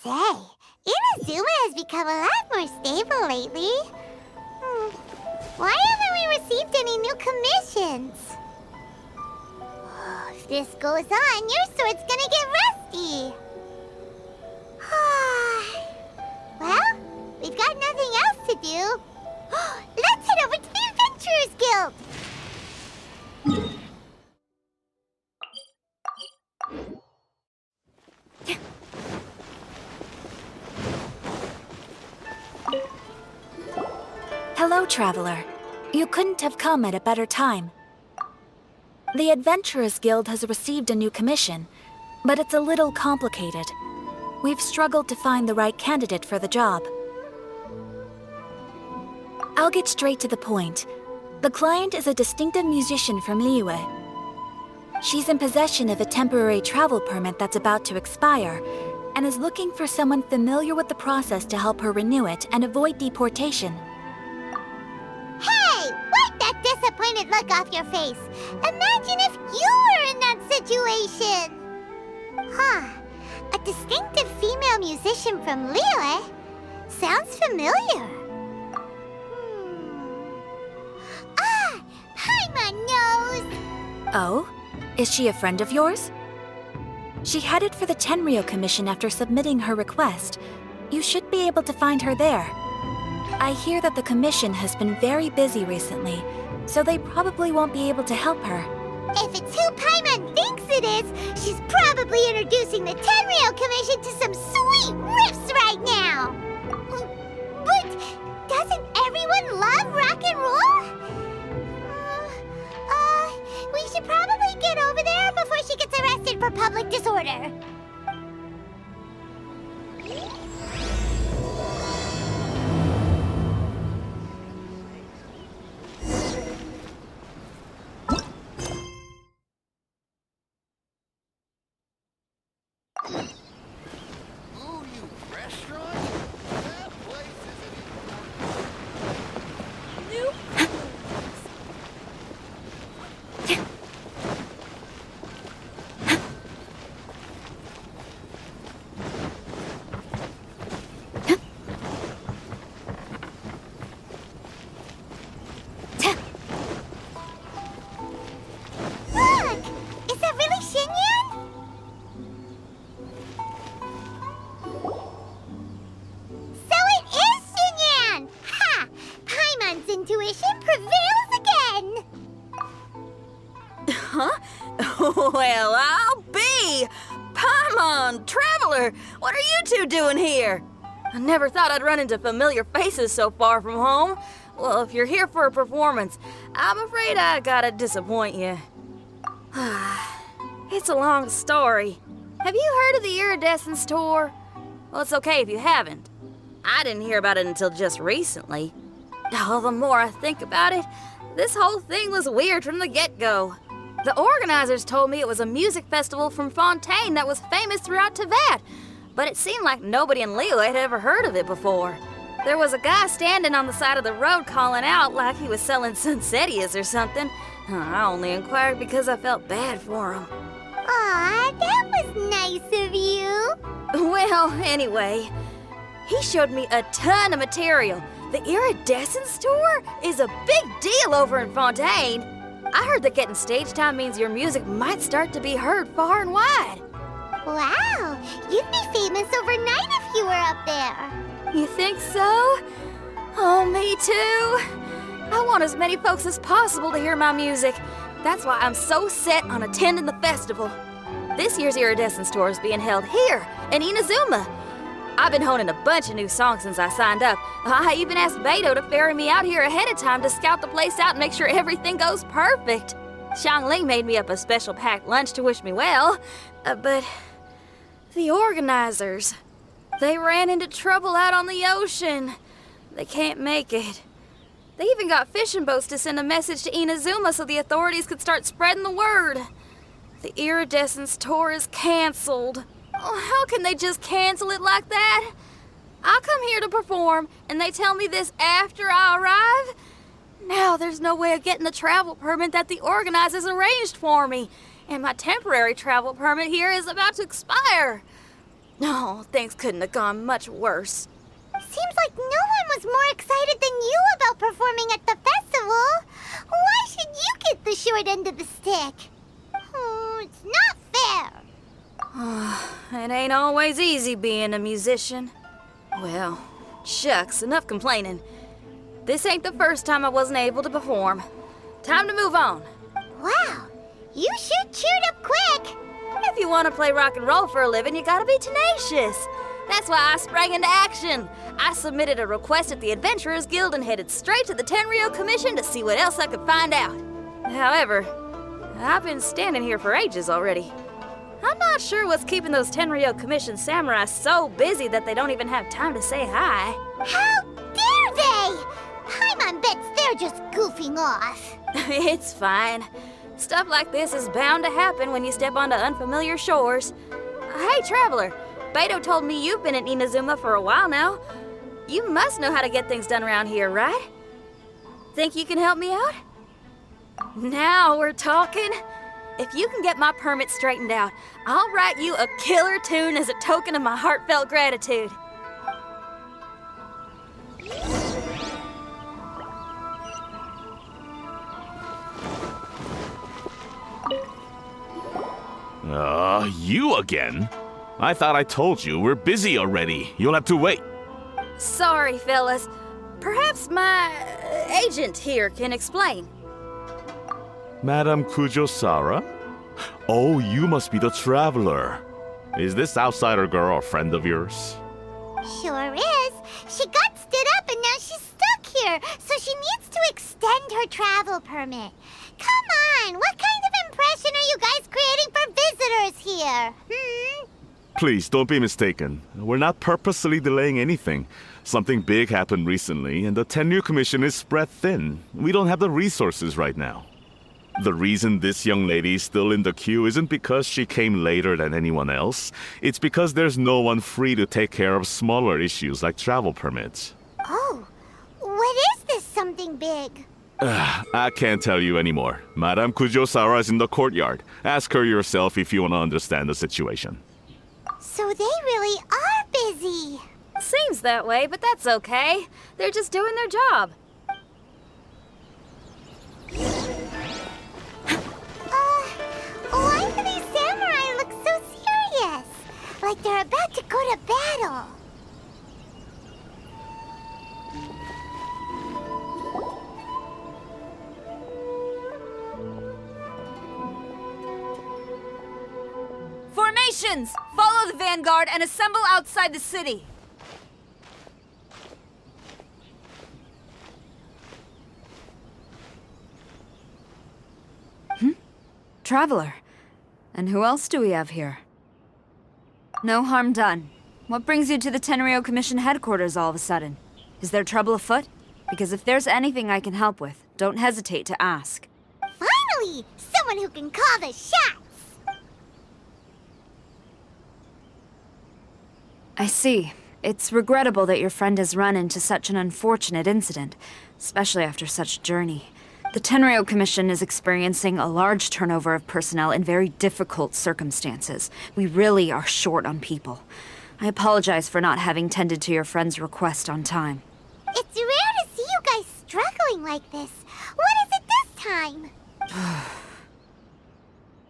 say, Inazuma has become a lot more stable lately. Why haven't we received any new commissions? If this goes on, your sword's gonna get rusty. Well, we've got nothing else to do. Let's head over to the Adventurers Guild. Hello, traveler. You couldn't have come at a better time. The Adventurers Guild has received a new commission, but it's a little complicated. We've struggled to find the right candidate for the job. I'll get straight to the point. The client is a distinctive musician from Liyue. She's in possession of a temporary travel permit that's about to expire, and is looking for someone familiar with the process to help her renew it and avoid deportation. Hey, wipe that disappointed look off your face. Imagine if you were in that situation. A distinctive female musician from Liyue? Sounds familiar. Paimon knows! Oh? Is she a friend of yours? She headed for the Tenryou Commission after submitting her request. You should be able to find her there. I hear that the commission has been very busy recently, so they probably won't be able to help her. If it's who Paimon thinks it is, she's probably introducing the Tenryou Commission to some sweet riffs right now! But doesn't everyone love rock and roll? We should probably get over there before she gets arrested for public disorder. Well, I'll be! Paimon, Traveler, what are you two doing here? I never thought I'd run into familiar faces so far from home. Well, if you're here for a performance, I'm afraid I gotta disappoint you. It's a long story. Have you heard of the Iridescence Tour? Well, it's okay if you haven't. I didn't hear about it until just recently. Oh, the more I think about it, this whole thing was weird from the get-go. The organizers told me it was a music festival from Fontaine that was famous throughout Teyvat, but it seemed like nobody in Liyue had ever heard of it before. There was a guy standing on the side of the road calling out like he was selling Sunsetias or something. I only inquired because I felt bad for him. Aw, that was nice of you. Well, anyway, he showed me a ton of material. The Iridescence Tour is a big deal over in Fontaine. I heard that getting stage time means your music might start to be heard far and wide. Wow, you'd be famous overnight if you were up there. You think so? Oh, me too. I want as many folks as possible to hear my music. That's why I'm so set on attending the festival. This year's Iridescence Tour is being held here in Inazuma. I've been honing a bunch of new songs since I signed up. I even asked Beto to ferry me out here ahead of time to scout the place out and make sure everything goes perfect. Xiangling made me up a special packed lunch to wish me well, but the organizers, they ran into trouble out on the ocean. They can't make it. They even got fishing boats to send a message to Inazuma so the authorities could start spreading the word. The Iridescence Tour is canceled. Oh, how can they just cancel it like that? I come here to perform, and they tell me this after I arrive? Now there's no way of getting the travel permit that the organizers arranged for me, and my temporary travel permit here is about to expire. No, things couldn't have gone much worse. Seems like no one was more excited than you about performing at the festival. Why should you get the short end of the stick? It's not fair. It ain't always easy being a musician. Well, shucks, enough complaining. This ain't the first time I wasn't able to perform. Time to move on. Wow, you sure cheered up quick. If you want to play rock and roll for a living, you gotta be tenacious. That's why I sprang into action. I submitted a request at the Adventurers Guild and headed straight to the Tenryou Commission to see what else I could find out. However, I've been standing here for ages already. I'm not sure what's keeping those Tenryou Commission samurai so busy that they don't even have time to say hi. How dare they? Paimon bets they're just goofing off. It's fine. Stuff like this is bound to happen when you step onto unfamiliar shores. Hey, Traveler. Beto told me you've been at Inazuma for a while now. You must know how to get things done around here, right? Think you can help me out? Now we're talking. If you can get my permit straightened out, I'll write you a killer tune as a token of my heartfelt gratitude. You again? I thought I told you we're busy already. You'll have to wait. Sorry, fellas. Perhaps my agent here can explain. Madame Kujo-Sara? Oh, you must be the traveler. Is this outsider girl a friend of yours? Sure is. She got stood up and now she's stuck here, so she needs to extend her travel permit. Come on, what kind of impression are you guys creating for visitors here? Please, don't be mistaken. We're not purposely delaying anything. Something big happened recently, and the Tenryou Commission is spread thin. We don't have the resources right now. The reason this young lady is still in the queue isn't because she came later than anyone else. It's because there's no one free to take care of smaller issues like travel permits. Oh, what is this something big? I can't tell you anymore. Madame Kujo-Sara is in the courtyard. Ask her yourself if you want to understand the situation. So they really are busy. Seems that way, but that's okay. They're just doing their job. Why do these samurai look so serious? Like they're about to go to battle. Formations! Follow the vanguard and assemble outside the city. Traveler. And who else do we have here? No harm done. What brings you to the Tenryou Commission headquarters all of a sudden? Is there trouble afoot? Because if there's anything I can help with, don't hesitate to ask. Finally! Someone who can call the shots! I see. It's regrettable that your friend has run into such an unfortunate incident, especially after such a journey. The Tenryou Commission is experiencing a large turnover of personnel in very difficult circumstances. We really are short on people. I apologize for not having tended to your friend's request on time. It's rare to see you guys struggling like this. What is it this time?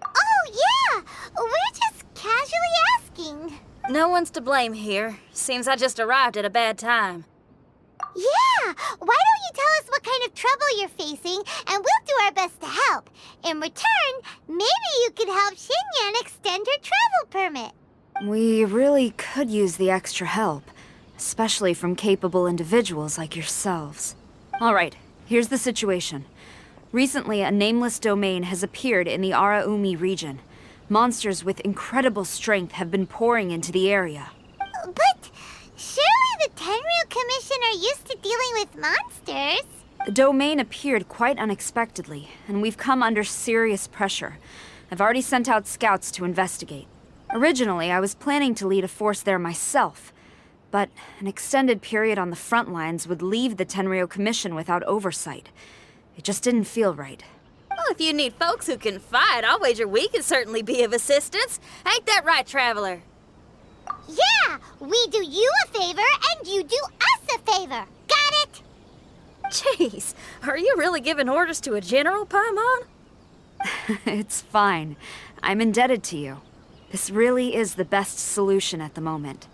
Oh, yeah! We're just casually asking. No one's to blame here. Seems I just arrived at a bad time. Yeah! Why don't you tell us what kind of trouble you're facing, and we'll do our best to help. In return, maybe you could help Xinyan extend her travel permit. We really could use the extra help, especially from capable individuals like yourselves. All right, here's the situation. Recently, a nameless domain has appeared in the Araumi region. Monsters with incredible strength have been pouring into the area. But surely the Tenryou Commission are used to dealing with monsters. The domain appeared quite unexpectedly, and we've come under serious pressure. I've already sent out scouts to investigate. Originally, I was planning to lead a force there myself, but an extended period on the front lines would leave the Tenryou Commission without oversight. It just didn't feel right. Well, if you need folks who can fight, I'll wager we can certainly be of assistance. Ain't that right, Traveler? Yeah! We do you a favor and you do us a favor. Got it? Jeez, are you really giving orders to a general, Paimon? It's fine. I'm indebted to you. This really is the best solution at the moment.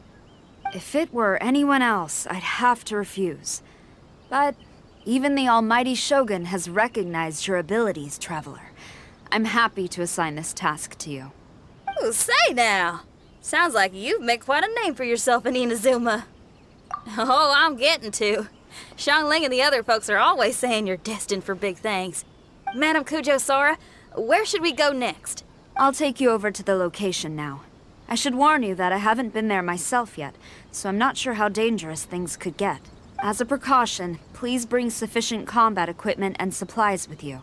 If it were anyone else, I'd have to refuse. But even the almighty Shogun has recognized your abilities, Traveler. I'm happy to assign this task to you. Ooh, say now. Sounds like you've made quite a name for yourself in Inazuma. Oh, I'm getting to. Xiangling and the other folks are always saying you're destined for big things. Madam Kujo-Sora, where should we go next? I'll take you over to the location now. I should warn you that I haven't been there myself yet, so I'm not sure how dangerous things could get. As a precaution, please bring sufficient combat equipment and supplies with you.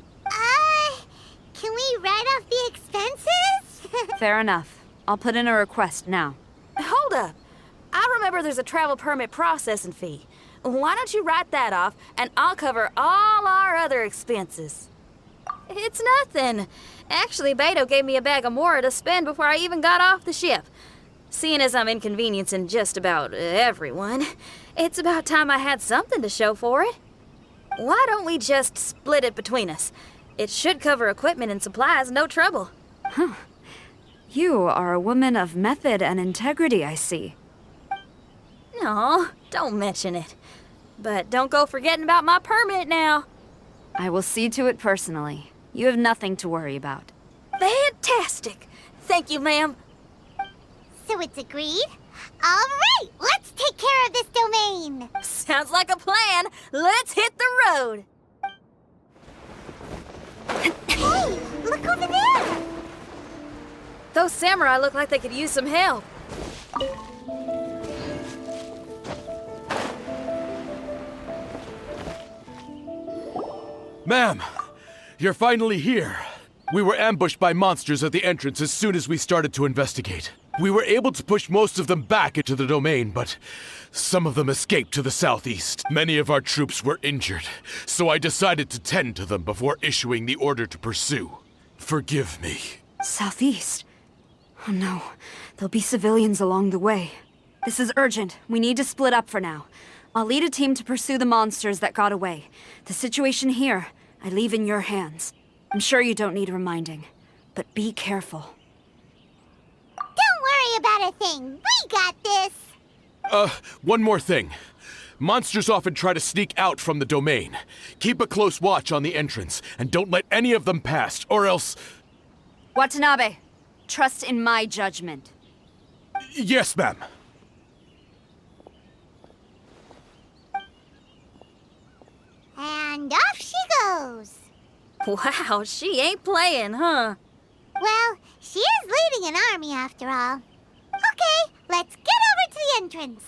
Can we write off the expenses? Fair enough. I'll put in a request now. Hold up. I remember there's a travel permit processing fee. Why don't you write that off, and I'll cover all our other expenses? It's nothing. Actually, Beto gave me a bag of Mora to spend before I even got off the ship. Seeing as I'm inconveniencing just about everyone, it's about time I had something to show for it. Why don't we just split it between us? It should cover equipment and supplies, no trouble. You are a woman of method and integrity, I see. No, don't mention it. But don't go forgetting about my permit now. I will see to it personally. You have nothing to worry about. Fantastic. Thank you, ma'am. So it's agreed? All right, let's take care of this domain. Sounds like a plan. Let's hit the road. Hey, look over there. Those samurai look like they could use some help. Ma'am, you're finally here. We were ambushed by monsters at the entrance as soon as we started to investigate. We were able to push most of them back into the domain, but some of them escaped to the southeast. Many of our troops were injured, so I decided to tend to them before issuing the order to pursue. Forgive me. Southeast? Oh no, there'll be civilians along the way. This is urgent. We need to split up for now. I'll lead a team to pursue the monsters that got away. The situation here, I leave in your hands. I'm sure you don't need reminding, but be careful. Don't worry about a thing. We got this. One more thing. Monsters often try to sneak out from the domain. Keep a close watch on the entrance, and don't let any of them pass, or else... Watanabe, trust in my judgment. Yes, ma'am. And off she goes. Wow, she ain't playing, huh? Well, she is leading an army after all. Okay, let's get over to the entrance.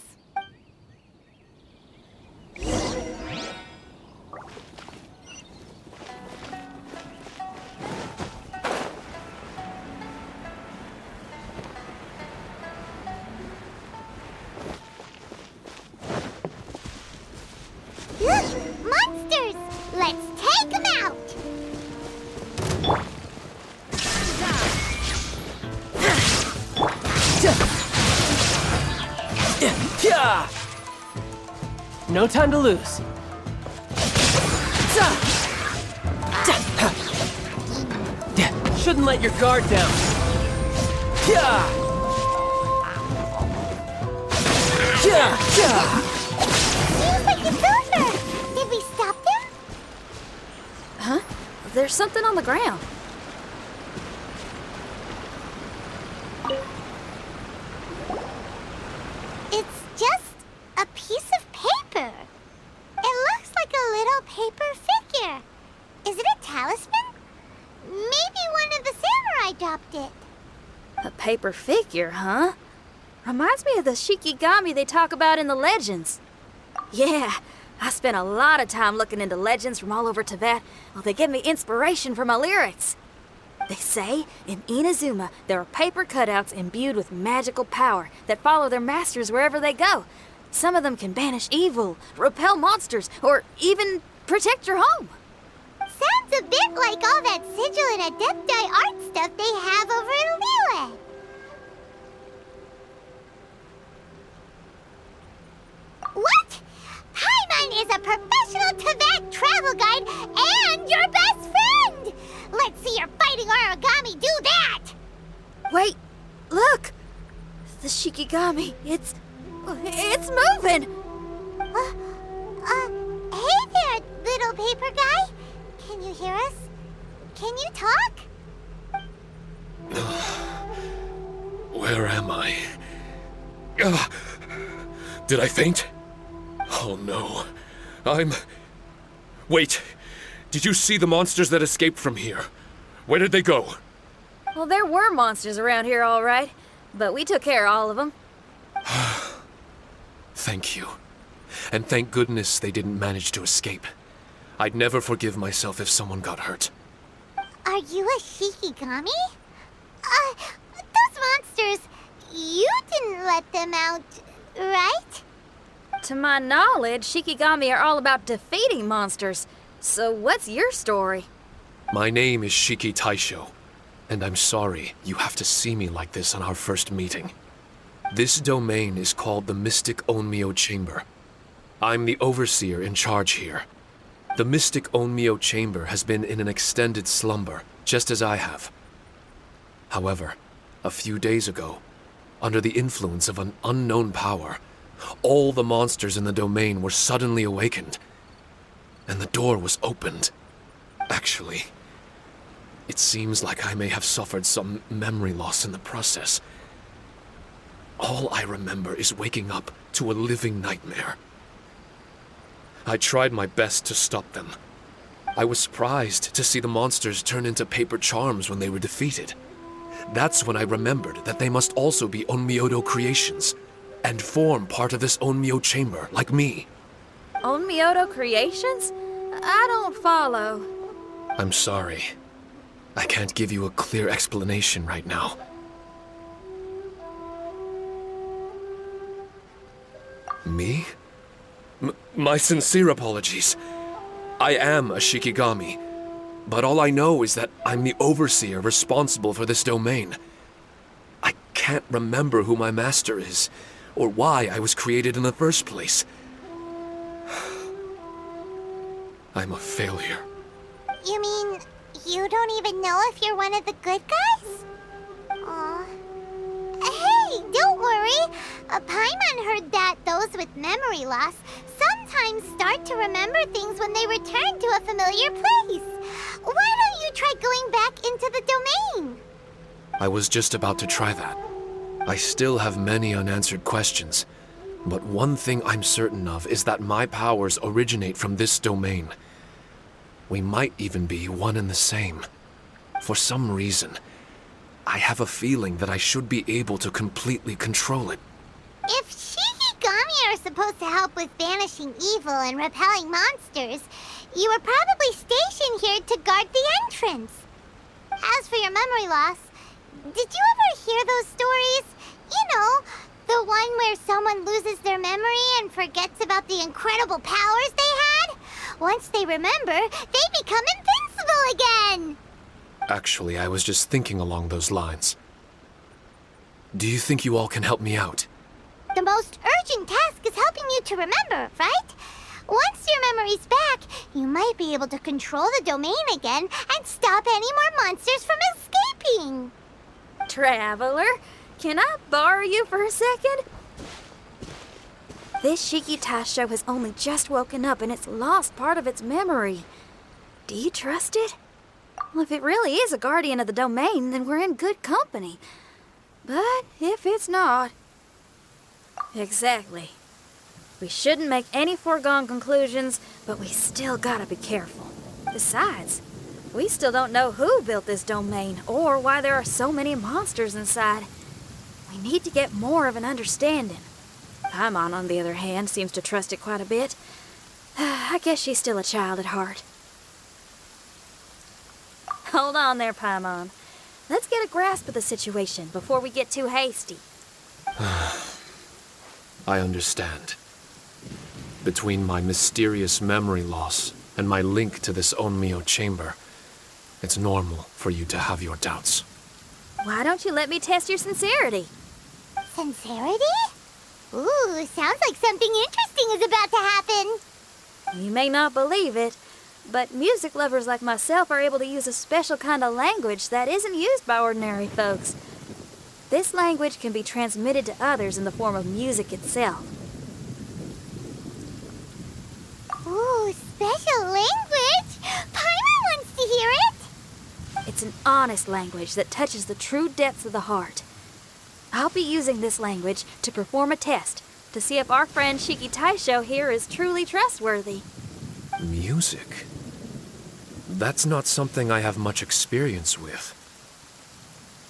Look, monsters! Let's take them out! No time to lose. Shouldn't let your guard down. Seems like it's over! Did we stop them? Huh? There's something on the ground. It's just a piece of paper. It looks like a little paper figure. Is it a talisman? Maybe one of the samurai dropped it. A paper figure, huh? Reminds me of the Shikigami they talk about in the legends. Yeah, I spent a lot of time looking into legends from all over Tibet. Well, they give me inspiration for my lyrics. They say in Inazuma there are paper cutouts imbued with magical power that follow their masters wherever they go. Some of them can banish evil, repel monsters, or even protect your home. Sounds a bit like all that sigil and adepti art stuff they have over in Liyue. professional Tibet travel guide and your best friend! Let's see your fighting origami do that! Wait, look! The Shikigami, it's moving! Hey there, little paper guy. Can you hear us? Can you talk? Where am I? Ugh. Did I faint? Oh no. Wait. Did you see the monsters that escaped from here? Where did they go? Well, there were monsters around here, all right. But we took care of all of them. Thank you. And thank goodness they didn't manage to escape. I'd never forgive myself if someone got hurt. Are you a Shikigami? Those monsters, you didn't let them out, right? To my knowledge, Shikigami are all about defeating monsters. So what's your story? My name is Shiki Taisho, and I'm sorry you have to see me like this on our first meeting. This domain is called the Mystic Onmyo Chamber. I'm the overseer in charge here. The Mystic Onmyo Chamber has been in an extended slumber, just as I have. However, a few days ago, under the influence of an unknown power, all the monsters in the domain were suddenly awakened, and the door was opened. Actually, it seems like I may have suffered some memory loss in the process. All I remember is waking up to a living nightmare. I tried my best to stop them. I was surprised to see the monsters turn into paper charms when they were defeated. That's when I remembered that they must also be Onmyodo creations, and form part of this Onmyo chamber, like me. Onmyodo creations? I don't follow. I'm sorry. I can't give you a clear explanation right now. Me? My sincere apologies. I am a Shikigami, but all I know is that I'm the overseer responsible for this domain. I can't remember who my master is, or why I was created in the first place. I'm a failure. You mean you don't even know if you're one of the good guys? Aw. Hey, don't worry. Paimon heard that those with memory loss sometimes start to remember things when they return to a familiar place. Why don't you try going back into the domain? I was just about to try that. I still have many unanswered questions, but one thing I'm certain of is that my powers originate from this domain. We might even be one and the same. For some reason, I have a feeling that I should be able to completely control it. If Shikigami are supposed to help with banishing evil and repelling monsters, you were probably stationed here to guard the entrance. As for your memory loss, did you ever hear those stories? You know, the one where someone loses their memory and forgets about the incredible powers they had? Once they remember, they become invincible again! Actually, I was just thinking along those lines. Do you think you all can help me out? The most urgent task is helping you to remember, right? Once your memory's back, you might be able to control the domain again and stop any more monsters from escaping. Traveler, can I borrow you for a second? This Shiki Taisho has only just woken up and it's lost part of its memory. Do you trust it? Well, if it really is a guardian of the domain, then we're in good company. But if it's not... Exactly. We shouldn't make any foregone conclusions, but we still gotta be careful. Besides, we still don't know who built this domain or why there are so many monsters inside. We need to get more of an understanding. Paimon, on the other hand, seems to trust it quite a bit. I guess she's still a child at heart. Hold on there, Paimon. Let's get a grasp of the situation before we get too hasty. I understand. Between my mysterious memory loss and my link to this Onmyo chamber, it's normal for you to have your doubts. Why don't you let me test your sincerity? Sincerity? Ooh, sounds like something interesting is about to happen. You may not believe it, but music lovers like myself are able to use a special kind of language that isn't used by ordinary folks. This language can be transmitted to others in the form of music itself. Ooh, special language! Paimon wants to hear it! It's an honest language that touches the true depths of the heart. I'll be using this language to perform a test to see if our friend Shiki Taisho here is truly trustworthy. Music? That's not something I have much experience with.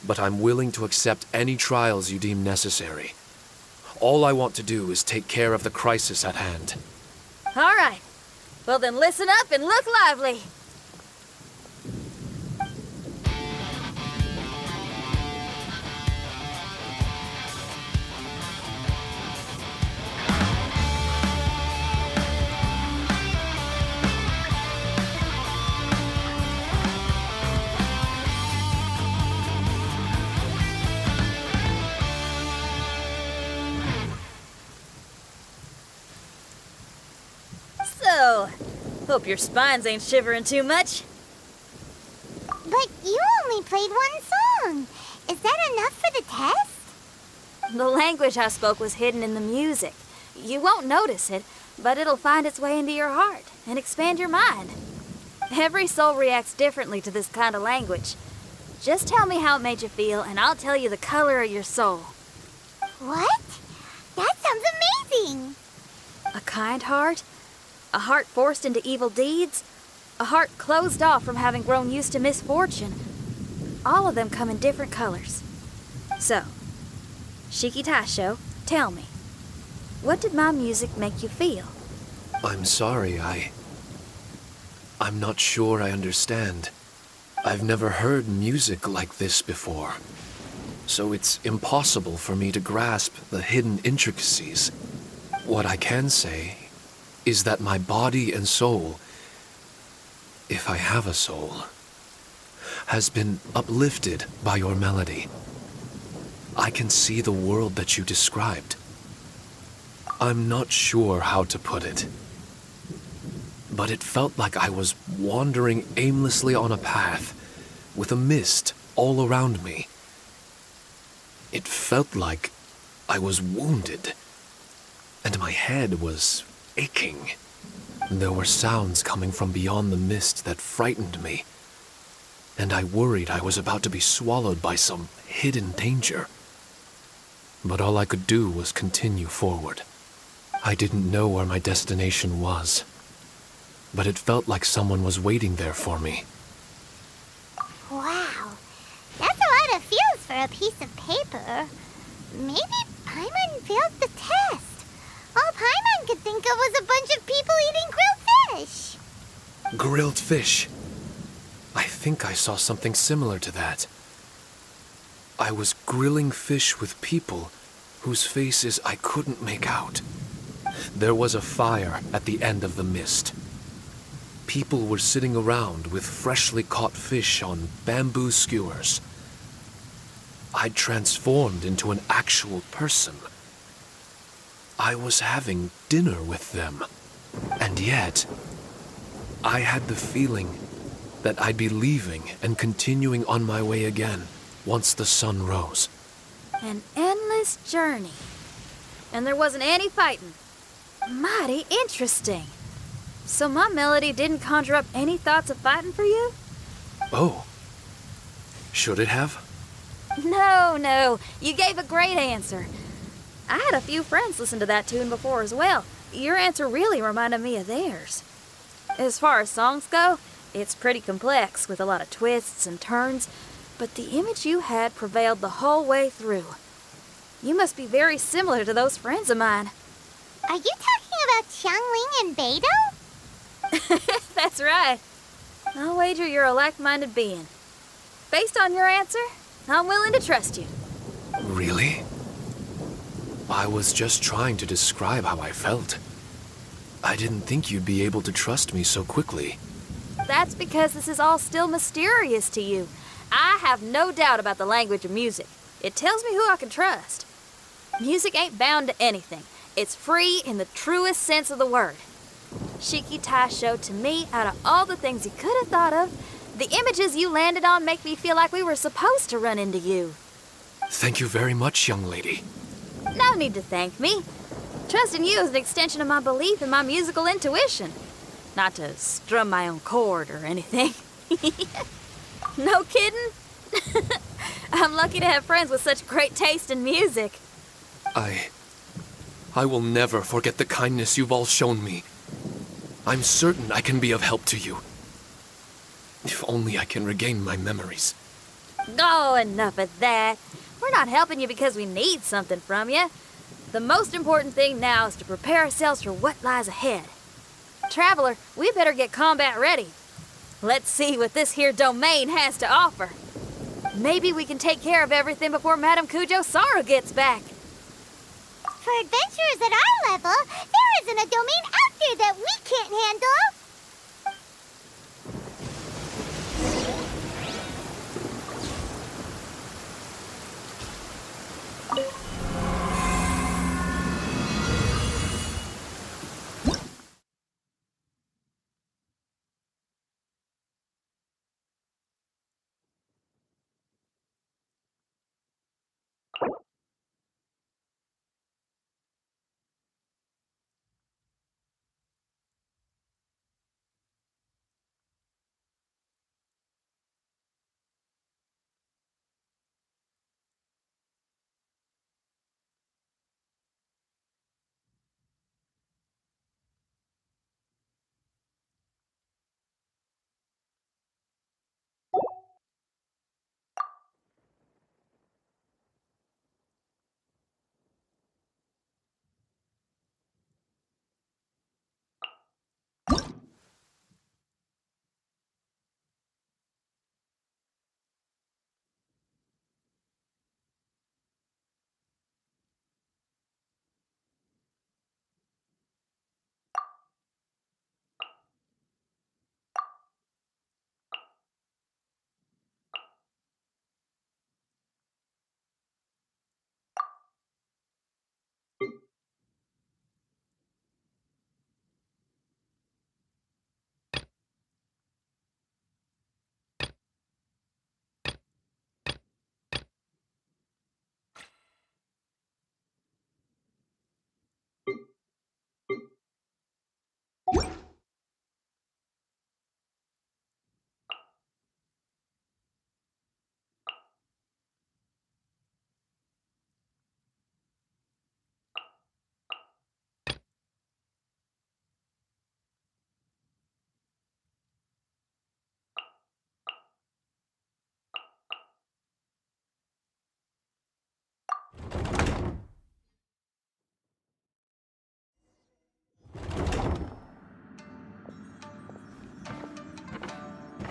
But I'm willing to accept any trials you deem necessary. All I want to do is take care of the crisis at hand. All right. Well then listen up and look lively. So, hope your spines ain't shivering too much. But you only played one song. Is that enough for the test? The language I spoke was hidden in the music. You won't notice it, but it'll find its way into your heart and expand your mind. Every soul reacts differently to this kind of language. Just tell me how it made you feel, and I'll tell you the color of your soul. What? That sounds amazing! A kind heart? A heart forced into evil deeds? A heart closed off from having grown used to misfortune? All of them come in different colors. So, Shiki Taisho, tell me, what did my music make you feel? I'm sorry, I'm not sure I understand. I've never heard music like this before. So it's impossible for me to grasp the hidden intricacies. What I can say is that my body and soul, if I have a soul, has been uplifted by your melody. I can see the world that you described. I'm not sure how to put it, but it felt like I was wandering aimlessly on a path with a mist all around me. It felt like I was wounded, and my head was aching. There were sounds coming from beyond the mist that frightened me, and I worried I was about to be swallowed by some hidden danger. But all I could do was continue forward. I didn't know where my destination was, but it felt like someone was waiting there for me. Wow, that's a lot of feels for a piece of paper. Maybe Paimon failed the test. All Paimon could think of was a bunch of people eating grilled fish. Grilled fish. I think I saw something similar to that. I was grilling fish with people whose faces I couldn't make out. There was a fire at the end of the mist. People were sitting around with freshly caught fish on bamboo skewers. I'd transformed into an actual person. I was having dinner with them. And yet, I had the feeling that I'd be leaving and continuing on my way again once the sun rose. An endless journey. And there wasn't any fighting. Mighty interesting. So my melody didn't conjure up any thoughts of fighting for you? Oh. Should it have? No. You gave a great answer. I had a few friends listen to that tune before as well. Your answer really reminded me of theirs. As far as songs go, it's pretty complex with a lot of twists and turns, but the image you had prevailed the whole way through. You must be very similar to those friends of mine. Are you talking about Xiangling and Beidou? That's right. I'll wager you're a like-minded being. Based on your answer, I'm willing to trust you. Really? I was just trying to describe how I felt. I didn't think you'd be able to trust me so quickly. That's because this is all still mysterious to you. I have no doubt about the language of music. It tells me who I can trust. Music ain't bound to anything. It's free in the truest sense of the word. Shiki Taisho, to me, out of all the things you could have thought of, the images you landed on make me feel like we were supposed to run into you. Thank you very much, young lady. No need to thank me. Trusting you is an extension of my belief in my musical intuition. Not to strum my own chord or anything. No kidding? I'm lucky to have friends with such great taste in music. I will never forget the kindness you've all shown me. I'm certain I can be of help to you. If only I can regain my memories. Oh, enough of that. We're not helping you because we need something from you. The most important thing now is to prepare ourselves for what lies ahead. Traveler, we better get combat ready. Let's see what this here domain has to offer. Maybe we can take care of everything before Madame Kujo Saru gets back. For adventurers at our level, there isn't a domain out there that we can't handle.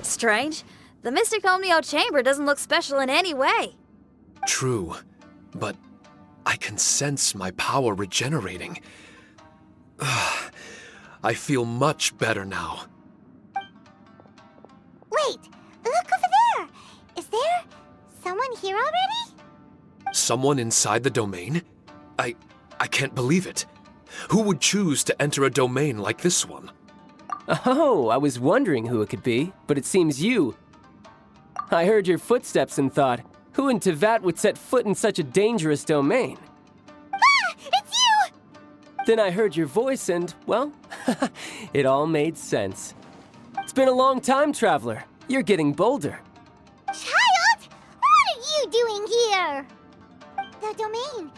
Strange. The Mystic Omnio Chamber doesn't look special in any way. True, but I can sense my power regenerating. I feel much better now. Wait, look over there. Is there someone here already? Someone inside the domain? I can't believe it. Who would choose to enter a domain like this one? Oh, I was wondering who it could be, but it seems you. I heard your footsteps and thought, who in Tevat would set foot in such a dangerous domain? Ah, it's you! Then I heard your voice and, well, it all made sense. It's been a long time, Traveler. You're getting bolder. Child, what are you doing here? The domain.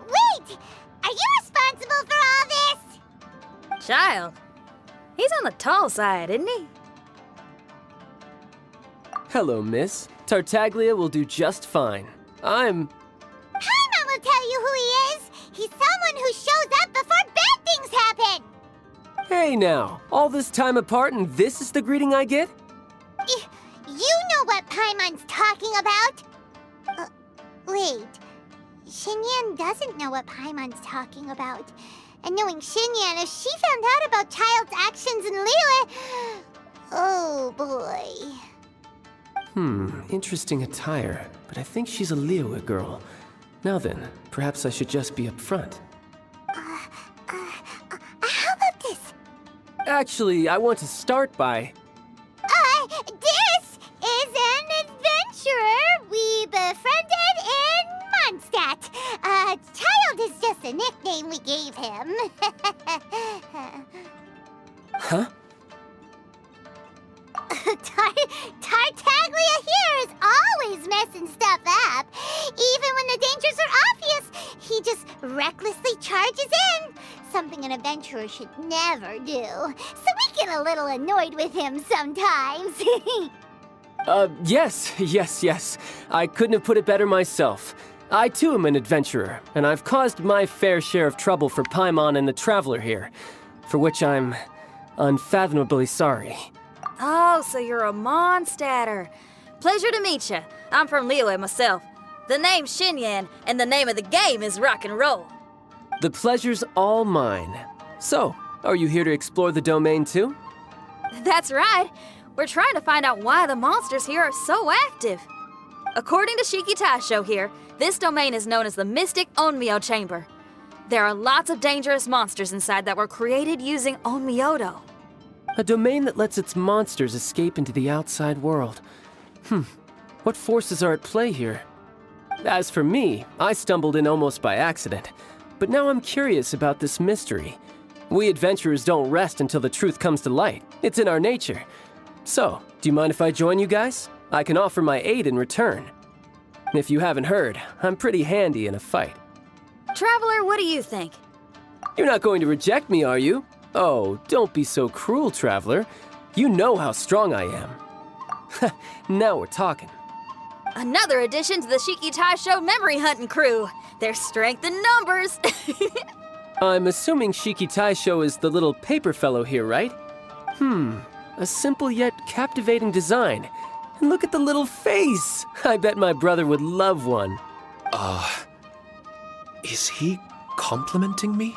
Wait, are you responsible for all this? Child. He's on the tall side, isn't he? Hello, miss. Tartaglia will do just fine. Paimon will tell you who he is. He's someone who shows up before bad things happen. Hey now, all this time apart and this is the greeting I get? You know what Paimon's talking about. Wait, Xinyan doesn't know what Paimon's talking about. And knowing Xinyan, if she found out about Child's actions in Liyue... Oh, boy. Interesting attire, but I think she's a Liyue girl. Now then, perhaps I should just be upfront. How about this? Actually, I want to start by... This is an adventurer we befriended in Mondstadt. Child is just a nickname we gave him. Huh? Tartaglia here is always messing stuff up. Even when the dangers are obvious, he just recklessly charges in. Something an adventurer should never do. So we get a little annoyed with him sometimes. Yes. I couldn't have put it better myself. I too am an adventurer, and I've caused my fair share of trouble for Paimon and the Traveler here, for which I'm unfathomably sorry. Oh, so you're a Mondstadter. Pleasure to meet you. I'm from Liyue myself. The name's Xinyan, and the name of the game is rock and roll. The pleasure's all mine. So, are you here to explore the domain too? That's right. We're trying to find out why the monsters here are so active. According to Shiki Taisho here, this domain is known as the Mystic Onmyo Chamber. There are lots of dangerous monsters inside that were created using Onmyodo. A domain that lets its monsters escape into the outside world. What forces are at play here? As for me, I stumbled in almost by accident. But now I'm curious about this mystery. We adventurers don't rest until the truth comes to light. It's in our nature. So, do you mind if I join you guys? I can offer my aid in return. If you haven't heard, I'm pretty handy in a fight. Traveler, what do you think? You're not going to reject me, are you? Oh, don't be so cruel, Traveler. You know how strong I am. Now we're talking. Another addition to the Shiki Taisho memory hunting crew. There's strength in numbers. I'm assuming Shiki Taisho is the little paper fellow here, right? A simple yet captivating design. And look at the little face! I bet my brother would love one. Is he complimenting me?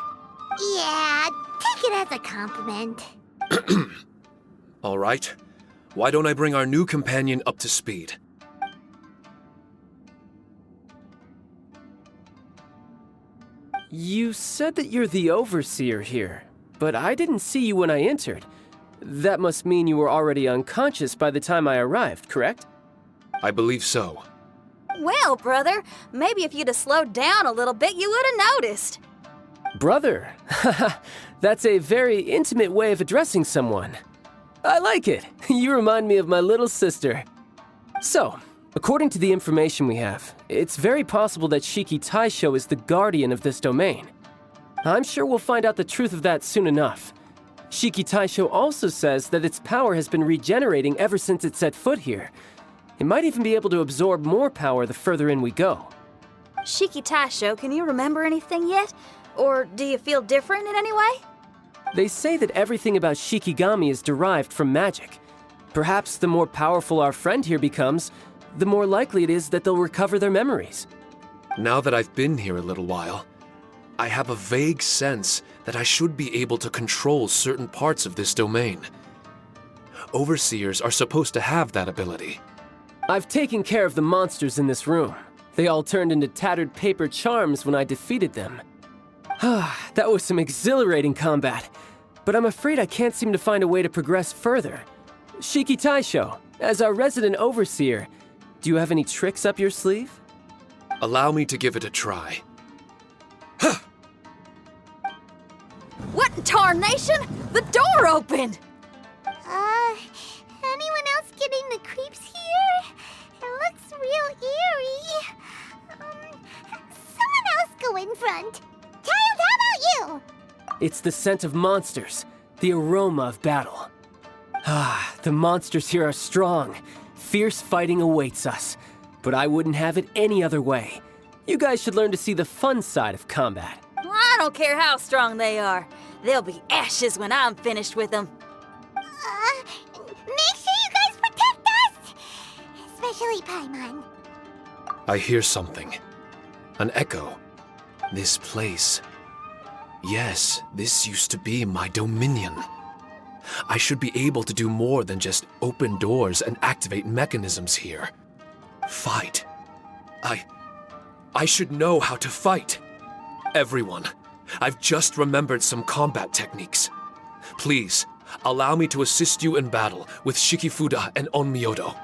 Yeah, take it as a compliment. All right. Why don't I bring our new companion up to speed? You said that you're the overseer here, but I didn't see you when I entered. That must mean you were already unconscious by the time I arrived, correct? I believe so. Well, brother, maybe if you'd have slowed down a little bit, you would have noticed. Brother? That's a very intimate way of addressing someone. I like it. You remind me of my little sister. So, according to the information we have, it's very possible that Shiki Taisho is the guardian of this domain. I'm sure we'll find out the truth of that soon enough. Shiki Taisho also says that its power has been regenerating ever since it set foot here. It might even be able to absorb more power the further in we go. Shiki Taisho, can you remember anything yet? Or do you feel different in any way? They say that everything about Shikigami is derived from magic. Perhaps the more powerful our friend here becomes, the more likely it is that they'll recover their memories. Now that I've been here a little while, I have a vague sense that I should be able to control certain parts of this domain. Overseers are supposed to have that ability. I've taken care of the monsters in this room. They all turned into tattered paper charms when I defeated them. That was some exhilarating combat, but I'm afraid I can't seem to find a way to progress further. Shiki Taisho, as our resident overseer, do you have any tricks up your sleeve? Allow me to give it a try. What in tarnation? The door opened! Anyone else getting the creeps here? It looks real eerie. Someone else go in front. Child, how about you? It's the scent of monsters, the aroma of battle. The monsters here are strong. Fierce fighting awaits us. But I wouldn't have it any other way. You guys should learn to see the fun side of combat. I don't care how strong they are. They'll be ashes when I'm finished with them. Make sure you guys protect us! Especially Paimon. I hear something. An echo. This place. Yes, this used to be my dominion. I should be able to do more than just open doors and activate mechanisms here. Fight. I should know how to fight. Everyone, I've just remembered some combat techniques. Please, allow me to assist you in battle with Shikifuda and Onmyodo.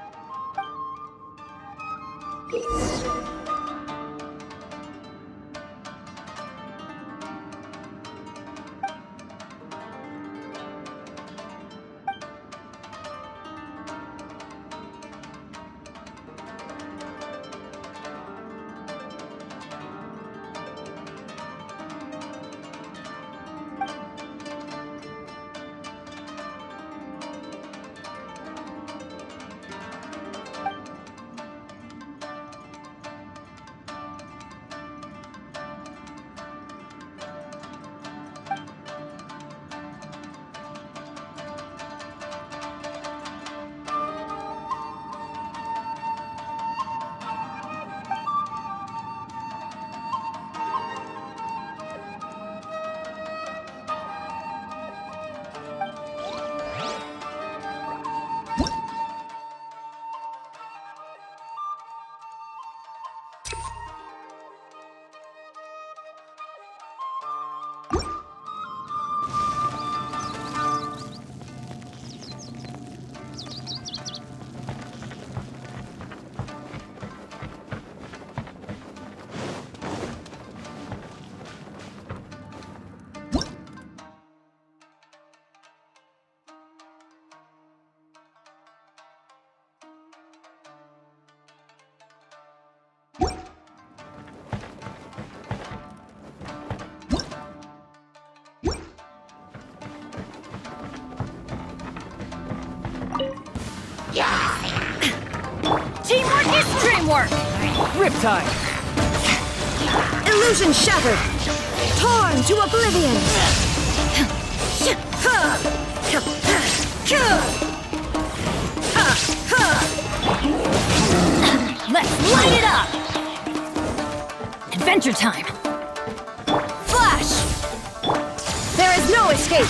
Teamwork is dreamwork! Riptide! Illusion shattered! Torn to oblivion! Let's light it up! Adventure time! Flash! There is no escape!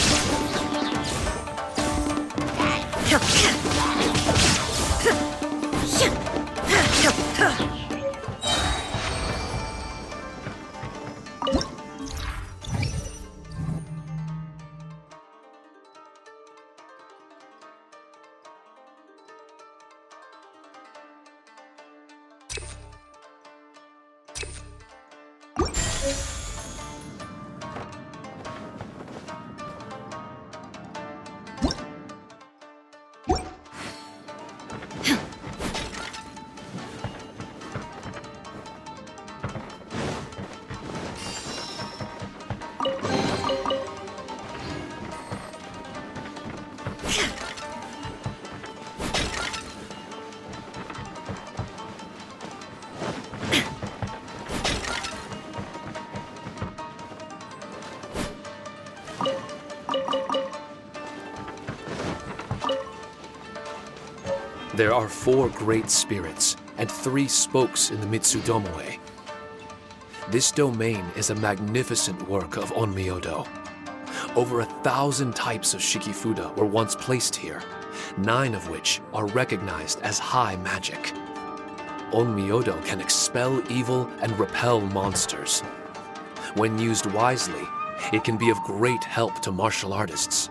There are 4 great spirits and 3 spokes in the Mitsudomoe. This domain is a magnificent work of Onmyodo. Over 1,000 types of Shikifuda were once placed here, 9 of which are recognized as high magic. Onmyodo can expel evil and repel monsters. When used wisely, it can be of great help to martial artists.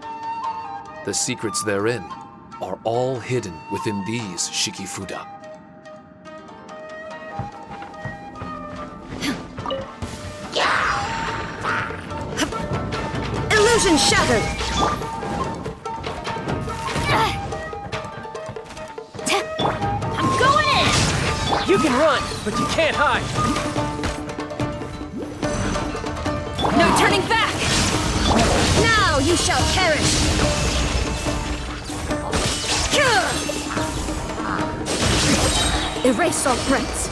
The secrets therein are all hidden within these Shikifuda. Illusion shattered! I'm going in! You can run, but you can't hide! No turning back! Now you shall perish! Erase all threats.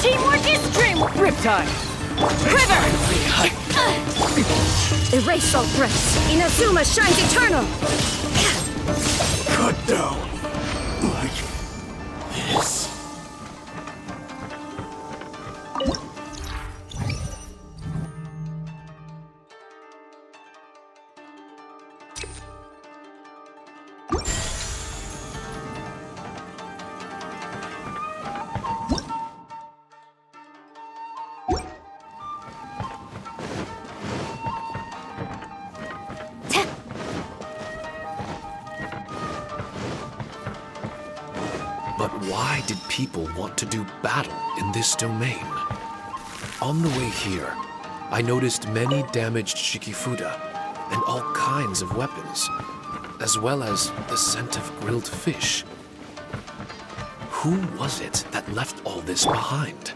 Teamwork is dreamwork! Riptide! Quiver! Erase all threats! Inazuma shines eternal! Cut down. Like this. But why did people want to do battle in this domain? On the way here, I noticed many damaged Shikifuda and all kinds of weapons, as well as the scent of grilled fish. Who was it that left all this behind?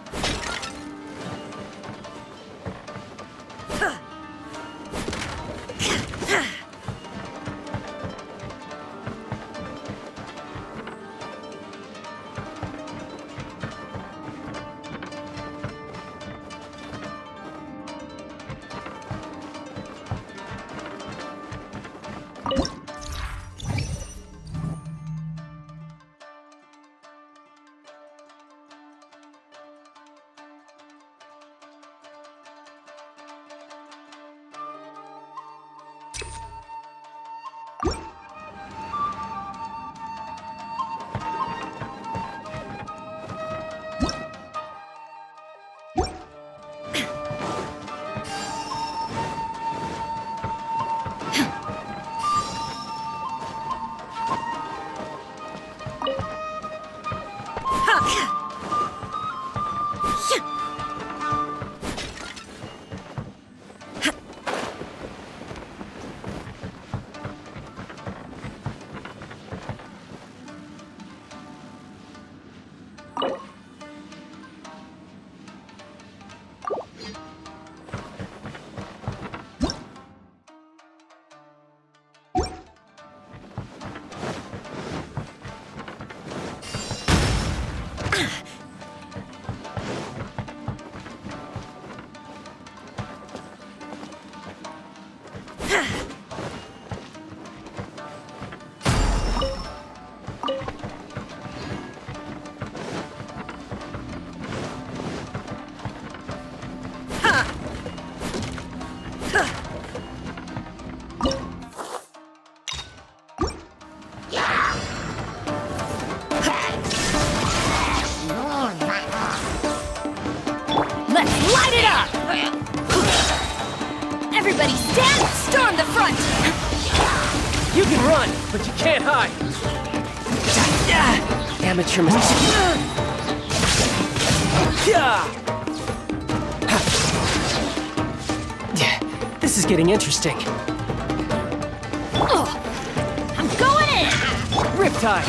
Everybody stand! Storm the front! You can run, but you can't hide! Amateur mistake. This is getting interesting. I'm going in! Riptide!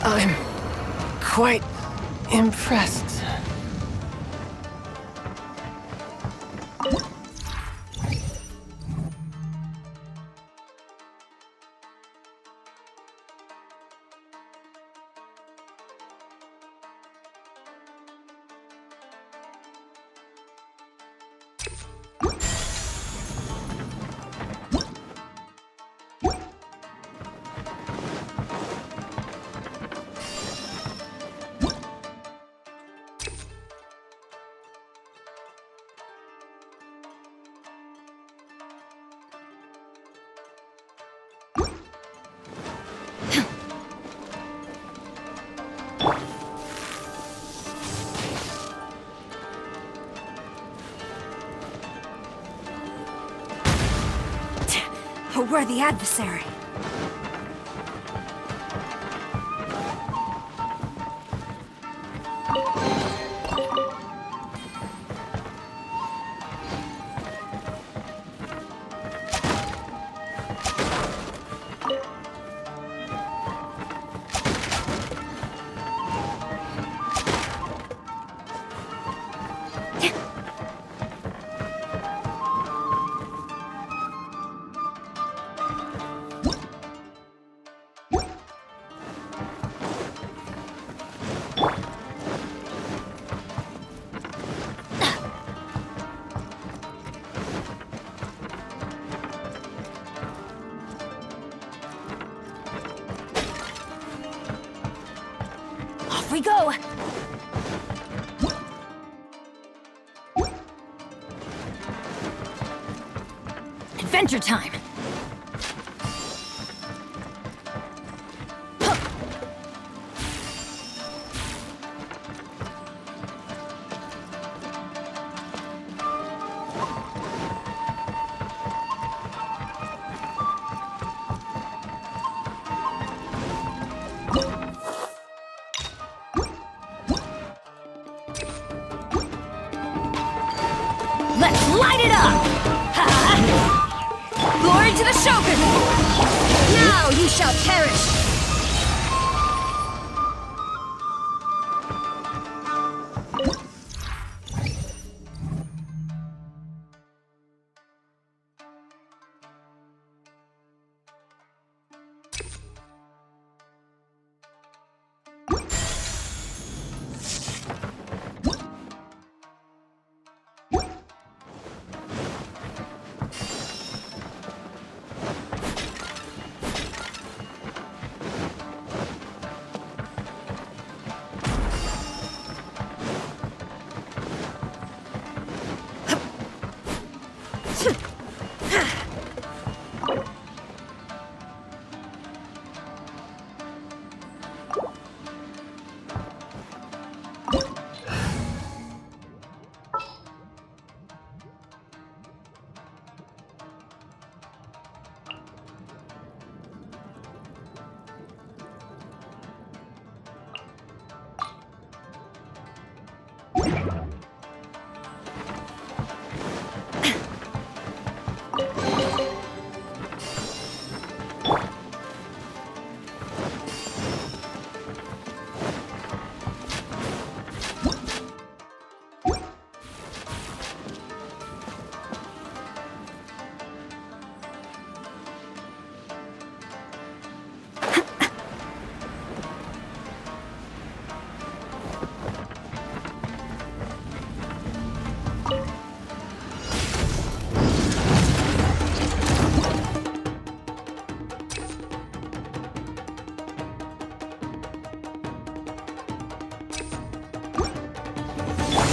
I'm quite impressed. A worthy adversary. Off we go! Adventure time! Let's light it up! Glory to the Shogun! Now you shall perish!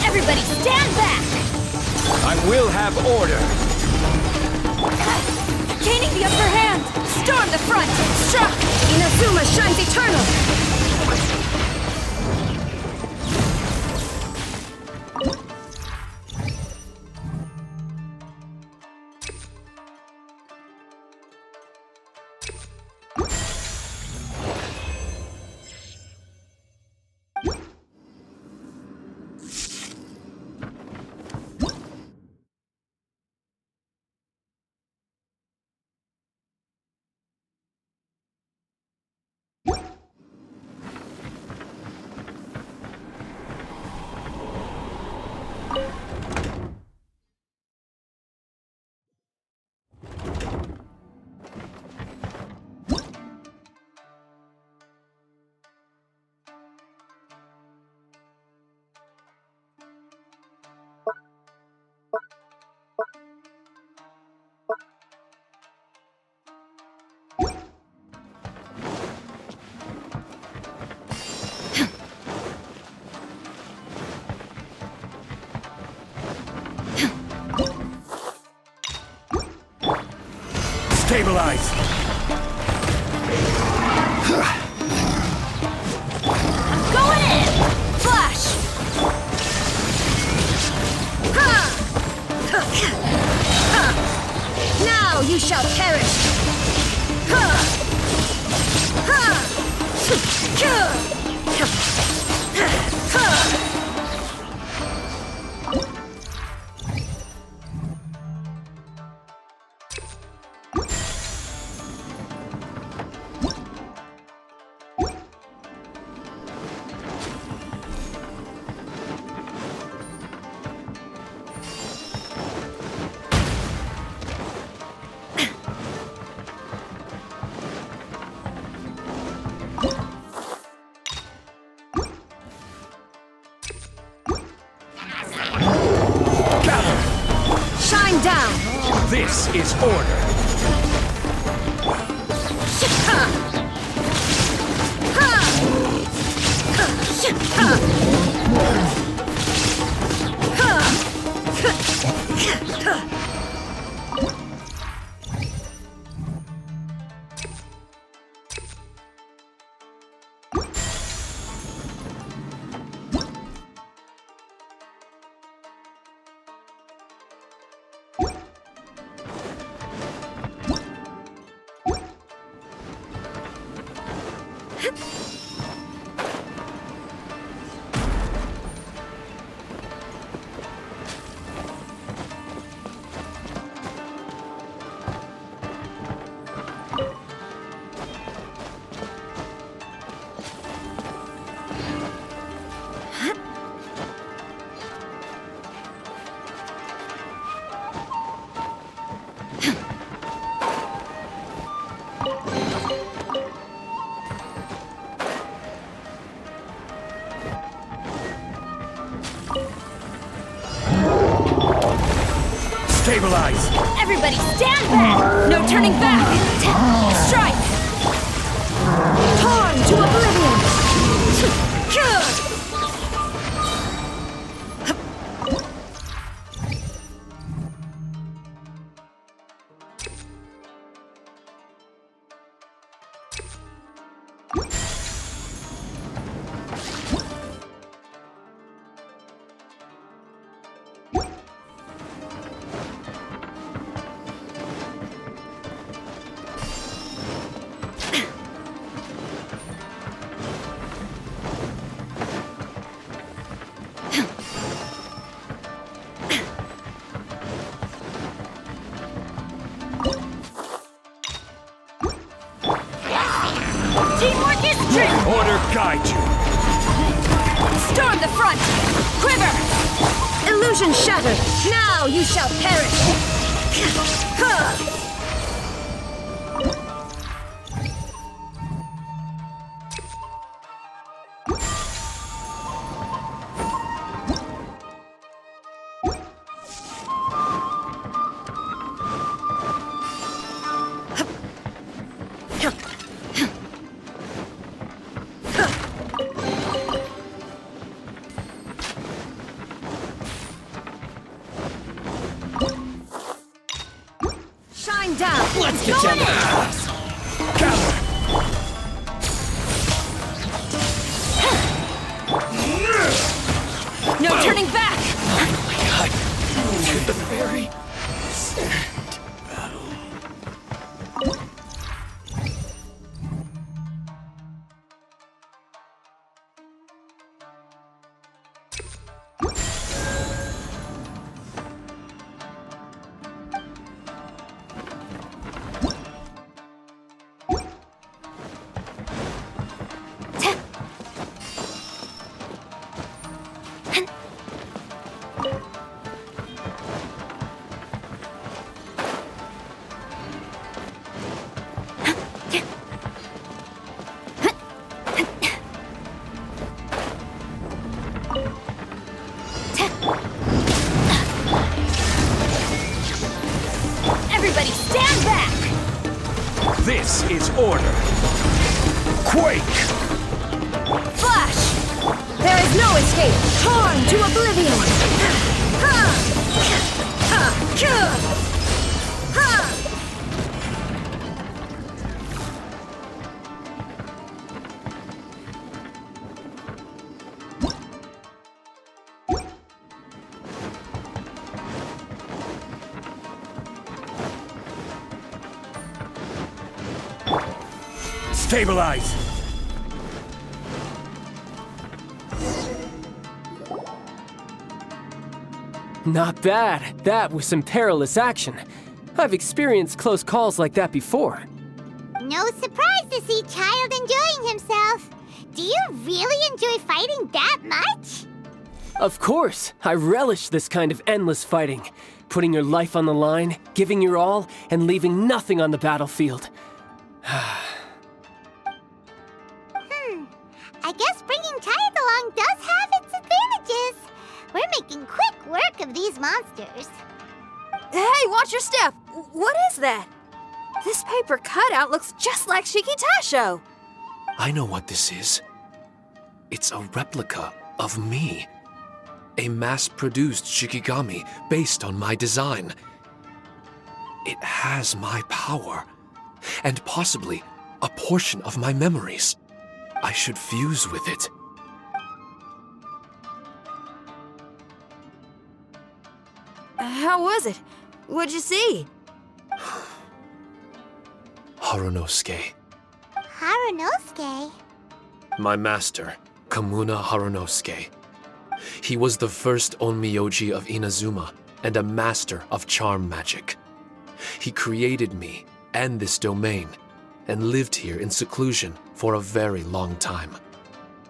Everybody stand back! I will have order. Gaining the upper hand! Storm the front! Struck! Inazuma shines eternal! Stabilize! Going in! Flash! Now you shall perish! Shine down! This is order. Stabilize! Everybody stand back! No turning back! Strike! Torn to oblivion! Teamwork is strength! Order guide you! Storm the front! Quiver! Illusion shattered! Now you shall perish! Shine down! Let's get down to business! Counter! No turning back! To the very Everybody stand back! This is order! Quake! Flash! There is no escape! Torn to oblivion! Stabilize! Not bad. That was some perilous action. I've experienced close calls like that before. No surprise to see Child enjoying himself. Do you really enjoy fighting that much? Of course, I relish this kind of endless fighting. Putting your life on the line, giving your all, and leaving nothing on the battlefield. I guess bringing Child along does have its advantages. We're making quick work of these monsters. Hey, watch your step! What is that? This paper cutout looks just like Shiki Tasho. I know what this is. It's a replica of me. A mass-produced Shikigami based on my design. It has my power, and possibly a portion of my memories. I should fuse with it. How was it? What'd you see? Harunosuke. Harunosuke? My master, Kamuna Harunosuke. He was the first onmyoji of Inazuma and a master of charm magic. He created me and this domain and lived here in seclusion for a very long time.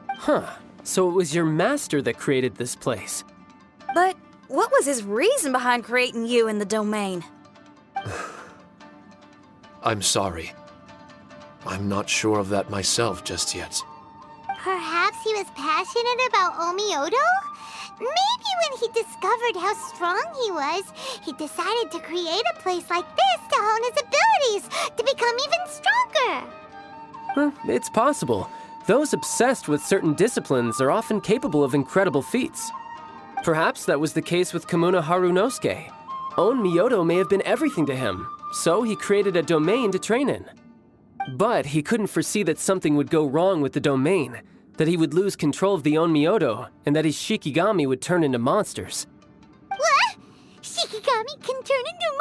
Huh. So it was your master that created this place. But what was his reason behind creating you in the domain? I'm sorry. I'm not sure of that myself just yet. Perhaps he was passionate about Omiodo? Maybe when he discovered how strong he was, he decided to create a place like this to hone his abilities, to become even stronger. It's possible. Those obsessed with certain disciplines are often capable of incredible feats. Perhaps that was the case with Kamuna Harunosuke. Onmyodo may have been everything to him, so he created a domain to train in. But he couldn't foresee that something would go wrong with the domain, that he would lose control of the Onmyodo, and that his Shikigami would turn into monsters. What? Shikigami can turn into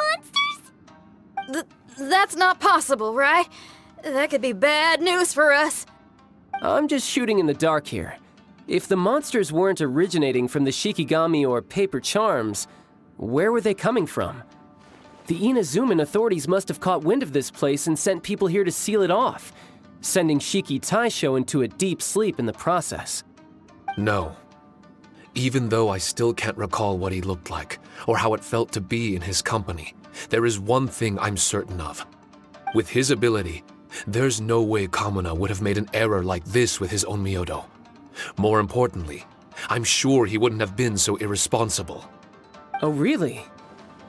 monsters? That's not possible, right? That could be bad news for us. I'm just shooting in the dark here. If the monsters weren't originating from the Shikigami or paper charms, where were they coming from? The Inazuman authorities must have caught wind of this place and sent people here to seal it off, sending Shiki Taisho into a deep sleep in the process. No. Even though I still can't recall what he looked like, or how it felt to be in his company, there is one thing I'm certain of. With his ability, there's no way Kamuna would have made an error like this with his Onmyodo. More importantly, I'm sure he wouldn't have been so irresponsible. Oh, really?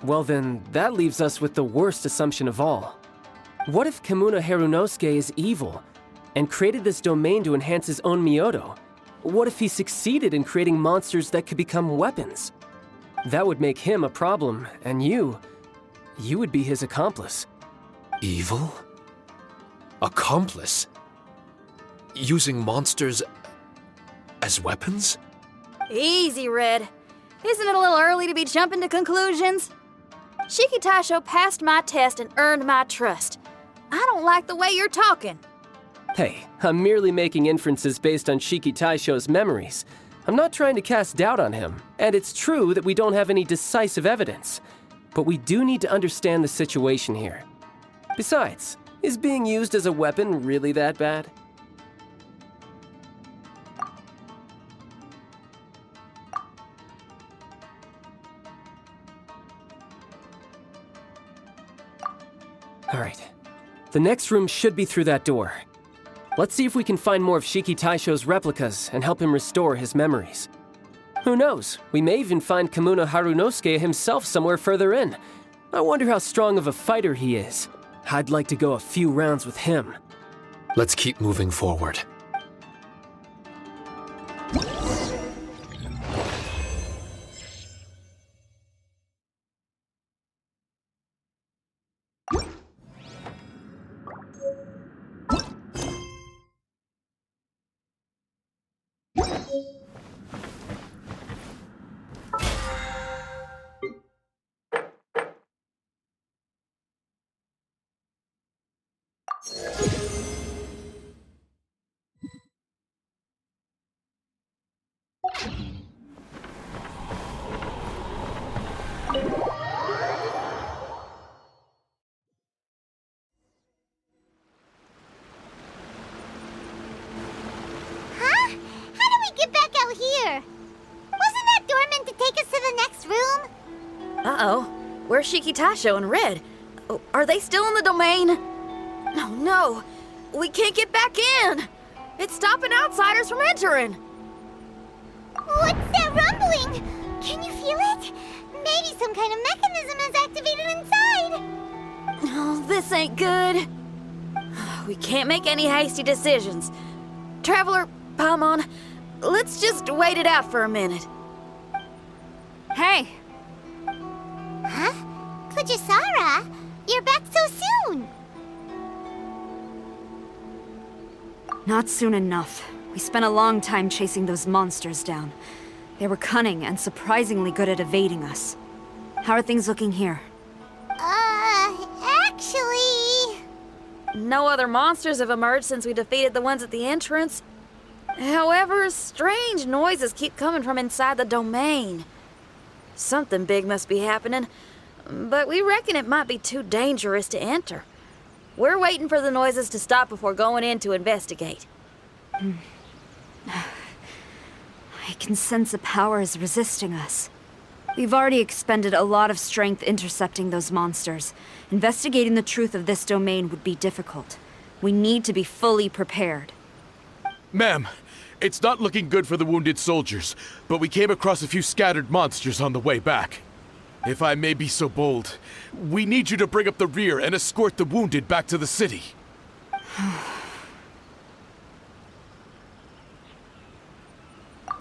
Well then, that leaves us with the worst assumption of all. What if Kamuna Harunosuke is evil, and created this domain to enhance his own Myoto? What if he succeeded in creating monsters that could become weapons? That would make him a problem, and you would be his accomplice. Evil? Accomplice? Using monsters as weapons? Easy, Red. Isn't it a little early to be jumping to conclusions? Shiki Taisho passed my test and earned my trust. I don't like the way you're talking. Hey, I'm merely making inferences based on Shiki Taisho's memories. I'm not trying to cast doubt on him, and it's true that we don't have any decisive evidence. But we do need to understand the situation here. Besides, is being used as a weapon really that bad? All right. The next room should be through that door. Let's see if we can find more of Shiki Taisho's replicas and help him restore his memories. Who knows? We may even find Kamuna Harunosuke himself somewhere further in. I wonder how strong of a fighter he is. I'd like to go a few rounds with him. Let's keep moving forward. Huh? How do we get back out here? Wasn't that door meant to take us to the next room? Uh-oh. Where's Shiki Taisho and Red? Oh, are they still in the domain? Oh, no. We can't get back in. It's stopping outsiders from entering. What's that rumbling? Can you feel it? Maybe some kind of mechanism is activated inside. Oh, this ain't good. We can't make any hasty decisions. Traveler, Paimon, Let's just wait it out for a minute. Hey, Huh? Kujisara, you're back so soon. not soon enough. We spent a long time chasing those monsters down. They were cunning and surprisingly good at evading us. How are things looking here? Actually... No other monsters have emerged since we defeated the ones at the entrance. However, strange noises keep coming from inside the domain. Something big must be happening, but we reckon it might be too dangerous to enter. We're waiting for the noises to stop before going in to investigate. I can sense a power is resisting us. We've already expended a lot of strength intercepting those monsters. Investigating the truth of this domain would be difficult. We need to be fully prepared. Ma'am, it's not looking good for the wounded soldiers, but we came across a few scattered monsters on the way back. If I may be so bold, we need you to bring up the rear and escort the wounded back to the city.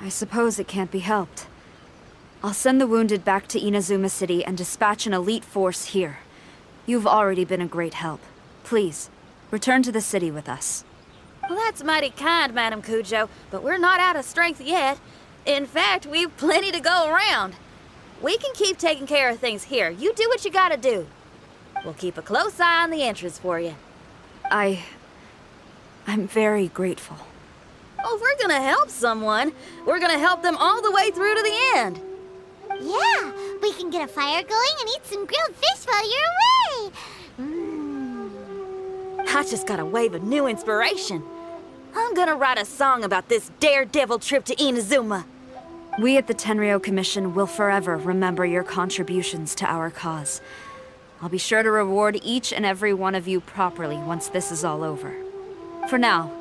I suppose it can't be helped. I'll send the wounded back to Inazuma City and dispatch an elite force here. You've already been a great help. Please, return to the city with us. Well, that's mighty kind, Madam Cujo, but we're not out of strength yet. In fact, we've plenty to go around. We can keep taking care of things here. You do what you gotta do. We'll keep a close eye on the entrance for you. I'm very grateful. Oh, if we're gonna help someone, we're gonna help them all the way through to the end. Yeah, we can get a fire going and eat some grilled fish while you're away. I just got a wave of new inspiration. I'm gonna write a song about this daredevil trip to Inazuma. We at the Tenryou Commission will forever remember your contributions to our cause. I'll be sure to reward each and every one of you properly once this is all over. For now,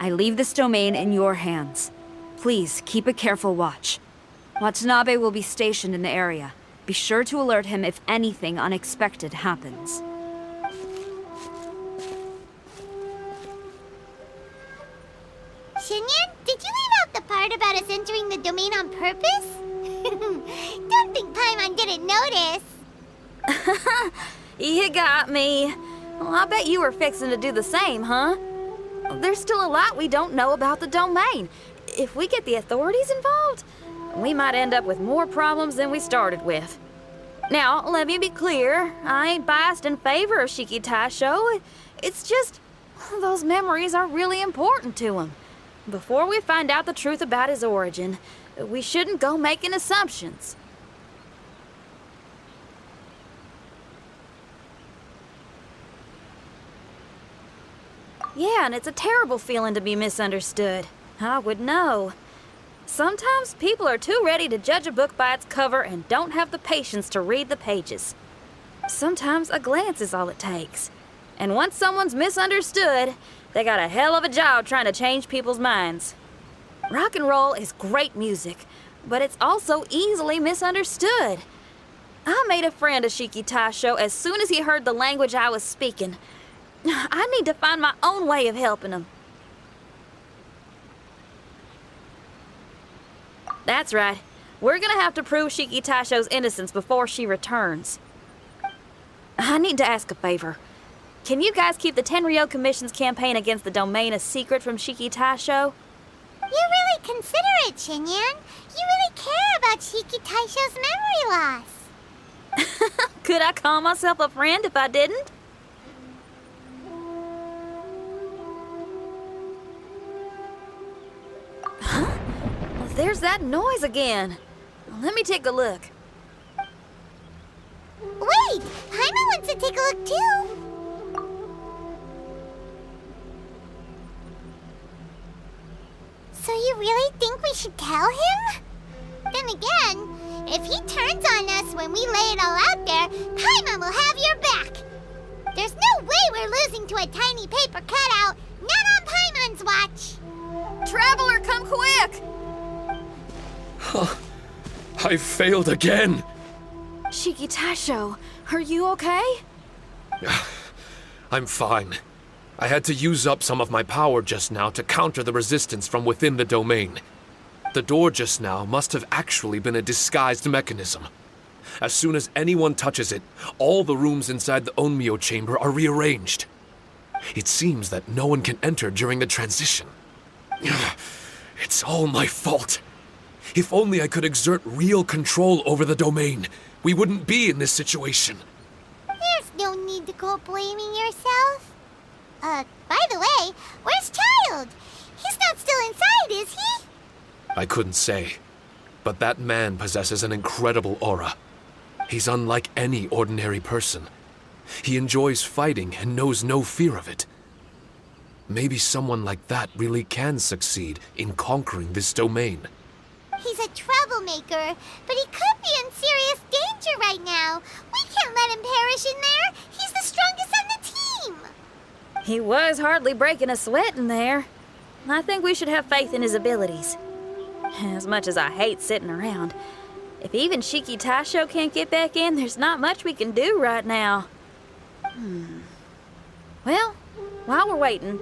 I leave this domain in your hands. Please keep a careful watch. Watanabe will be stationed in the area. Be sure to alert him if anything unexpected happens. Shinyan, did you leave out the part about us entering the domain on purpose? Don't think Paimon didn't notice. You got me. Well, I bet you were fixing to do the same, huh? There's still a lot we don't know about the domain. If we get the authorities involved, we might end up with more problems than we started with. Now, let me be clear. I ain't biased in favor of Shiki Taisho. It's just, those memories are really important to him. Before we find out the truth about his origin, we shouldn't go making assumptions. Yeah, and it's a terrible feeling to be misunderstood. I would know. Sometimes people are too ready to judge a book by its cover and don't have the patience to read the pages. Sometimes a glance is all it takes. And once someone's misunderstood, they got a hell of a job trying to change people's minds. Rock and roll is great music, but it's also easily misunderstood. I made a friend of Shiki Taisho as soon as he heard the language I was speaking. I need to find my own way of helping him. That's right. We're gonna have to prove Shiki Taisho's innocence before she returns. I need to ask a favor. Can you guys keep the Tenryou Commission's campaign against the domain a secret from Shiki Taisho? You're really considerate, Shinyan. You really care about Shiki Taisho's memory loss. Could I call myself a friend if I didn't? Huh? Well, there's that noise again. Let me take a look. Wait, Paimon wants to take a look too. So you really think we should tell him? Then again, if he turns on us when we lay it all out there, Paimon will have your back. There's no way we're losing to a tiny paper cutout, not on Paimon's watch. Traveler, come quick! I failed again. Shiki Taisho, are you okay? I'm fine. I had to use up some of my power just now to counter the resistance from within the domain. The door just now must have actually been a disguised mechanism. As soon as anyone touches it, all the rooms inside the Onmyo chamber are rearranged. It seems that no one can enter during the transition. It's all my fault. If only I could exert real control over the domain, we wouldn't be in this situation. There's no need to go blaming yourself. By the way, where's Child? He's not still inside, is he? I couldn't say, but that man possesses an incredible aura. He's unlike any ordinary person. He enjoys fighting and knows no fear of it. Maybe someone like that really can succeed in conquering this domain. He's a troublemaker, but he could be in serious danger right now. We can't let him perish in there. He's the strongest on the team. He was hardly breaking a sweat in there. I think we should have faith in his abilities. As much as I hate sitting around, if even Shiki Taisho can't get back in, there's not much we can do right now. Well, while we're waiting,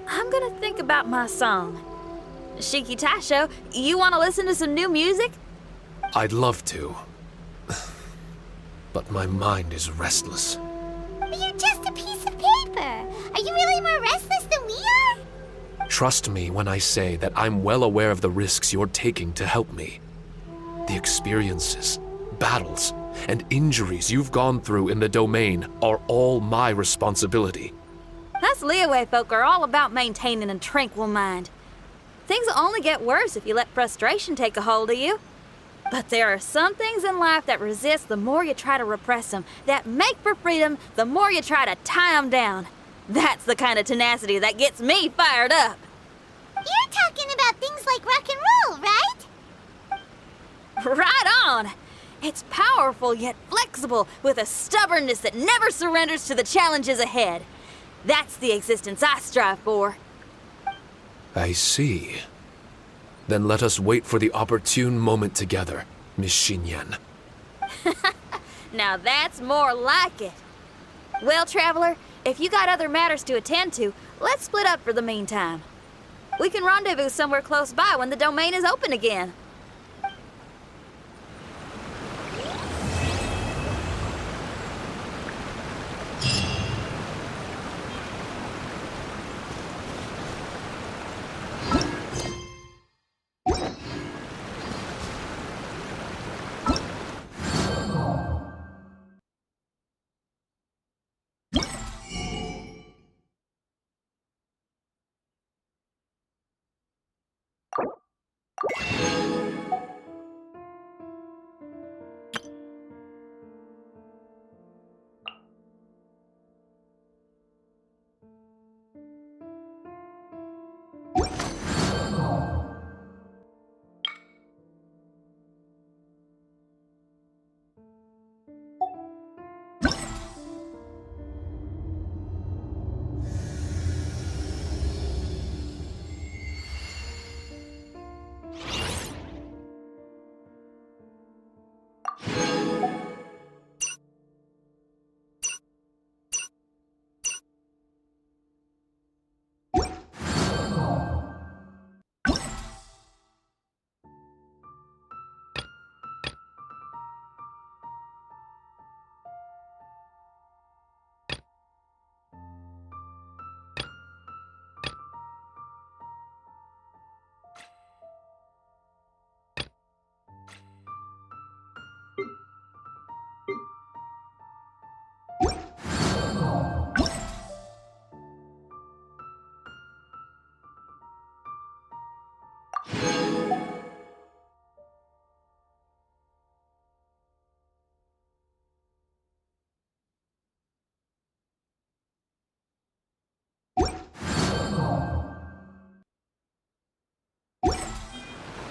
I'm gonna think about my song. Shiki Taisho, you want to listen to some new music? I'd love to. But my mind is restless. But you're just a piece of paper. Are you really more restless than we are? Trust me when I say that I'm well aware of the risks you're taking to help me. The experiences, battles, and injuries you've gone through in the domain are all my responsibility. Us Liyue folk are all about maintaining a tranquil mind. Things will only get worse if you let frustration take a hold of you. But there are some things in life that resist the more you try to repress them, that make for freedom the more you try to tie them down. That's the kind of tenacity that gets me fired up. You're talking about things like rock and roll, right? Right on! It's powerful yet flexible, with a stubbornness that never surrenders to the challenges ahead. That's the existence I strive for. I see. Then let us wait for the opportune moment together, Miss Xinyan. Now that's more like it. Well, Traveler, if you got other matters to attend to, let's split up for the meantime. We can rendezvous somewhere close by when the domain is open again.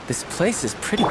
This place is pretty